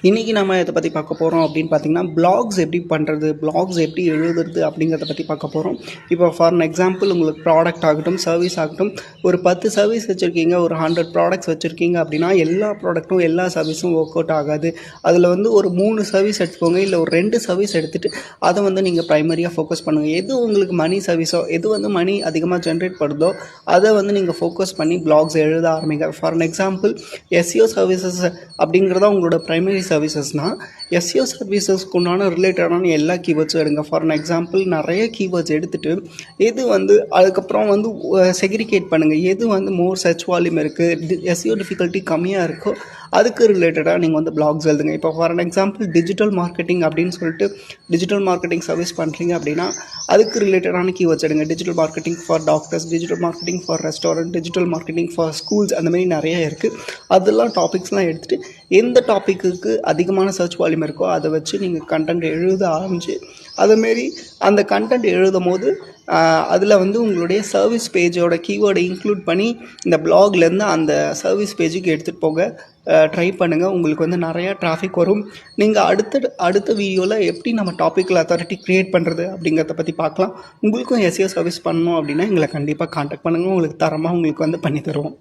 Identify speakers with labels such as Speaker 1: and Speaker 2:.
Speaker 1: இன்றைக்கி நம்ம இதை பற்றி பார்க்க போகிறோம் அப்படின்னு பார்த்தீங்கன்னா, பிளாக்ஸ் எப்படி பண்ணுறது, பிளாக்ஸ் எப்படி எழுதுறது அப்படிங்கிறத பற்றி பார்க்க போகிறோம். இப்போ ஃபார் எக்ஸாம்பிள் உங்களுக்கு ப்ராடக்ட் ஆகட்டும், சர்வீஸ் ஆகட்டும், ஒரு 10 சர்வீஸ் வச்சுருக்கீங்க, ஒரு 100 ப்ராடக்ட்ஸ் வச்சுருக்கீங்க அப்படின்னா, எல்லா ப்ராடக்ட்டும் எல்லா சர்வீஸும் ஒர்க் அவுட் ஆகாது. அதில் வந்து ஒரு 3 சர்வீஸ் எடுத்துக்கோங்க, இல்லை ஒரு 2 சர்வீஸ் எடுத்துகிட்டு அதை வந்து நீங்கள் ப்ரைமரியாக ஃபோக்கஸ் பண்ணுங்கள். எது உங்களுக்கு மணி சர்வீஸோ, எது வந்து மணி அதிகமாக ஜென்ரேட் பண்ணுதோ அதை வந்து நீங்கள் ஃபோக்கஸ் பண்ணி பிளாக்ஸ் எழுத ஆரம்பிங்க. ஃபார் எக்ஸாம்பிள் எஸ்இஓ சர்வீசஸ் அப்படிங்கிறத உங்களோட ப்ரைமரி சர்வீசஸ்னால் எஸ்இஓ சர்வீசஸ்க்கு உண்டான ரிலேட்டடான எல்லா கீவேர்ட்ஸும் எடுங்க. ஃபார் எக்ஸாம்பிள் நிறைய கீவேர்ட்ஸ் எடுத்துகிட்டு எது வந்து அதுக்கப்புறம் வந்து செக்ரிகேட் பண்ணுங்கள். எது வந்து மோர் சர்ச் வால்யூம் இருக்குது, எஸ்இஓ டிஃபிகல்ட்டி கம்மியாக இருக்கோ அதுக்கு ரிலேட்டடாக நீங்கள் வந்து பிளாக்ஸ் எழுதுங்க. இப்போ ஃபார் எக்ஸாம்பிள் டிஜிட்டல் மார்க்கெட்டிங் அப்படின்னு சொல்லிட்டு டிஜிட்டல் மார்க்கெட்டிங் சர்வீஸ் பண்ணுறீங்க அப்படின்னா அதுக்கு ரிலேட்டடான கீவேர்ட்ஸ் எடுங்க. Digital marketing for doctors, digital marketing for restaurant, digital marketing for schools, அந்த மாதிரி நிறைய இருக்குது. அதெல்லாம் டாபிக்ஸ்லாம் எடுத்துகிட்டு எந்த டாப்பிக்கு அதிகமான சர்ச் வால்யூம் இருக்கோ அதை வச்சு நீங்கள் கண்டென்ட் எழுத ஆரம்பிச்சு அதுமாரி அந்த கண்டென்ட் எழுதும் போது அதில் வந்து உங்களுடைய சர்வீஸ் பேஜோட கீவேர்டை இன்க்ளூட் பண்ணி இந்த பிளாக்லேருந்து அந்த சர்வீஸ் பேஜுக்கு எடுத்துகிட்டு போக ட்ரை பண்ணுங்கள். உங்களுக்கு வந்து நிறையா டிராஃபிக் வரும். நீங்கள் அடுத்த வீடியோவில் எப்படி நம்ம டாப்பிக்கில் அத்தாரிட்டி க்ரியேட் பண்ணுறது அப்படிங்கிறத பற்றி பார்க்கலாம். உங்களுக்கும் எஸ்இஓ சர்வீஸ் பண்ணணும் அப்படின்னா எங்களை கண்டிப்பாக காண்டாக்ட் பண்ணுங்கள். உங்களுக்கு தரமாக உங்களுக்கு வந்து பண்ணி தருவோம்.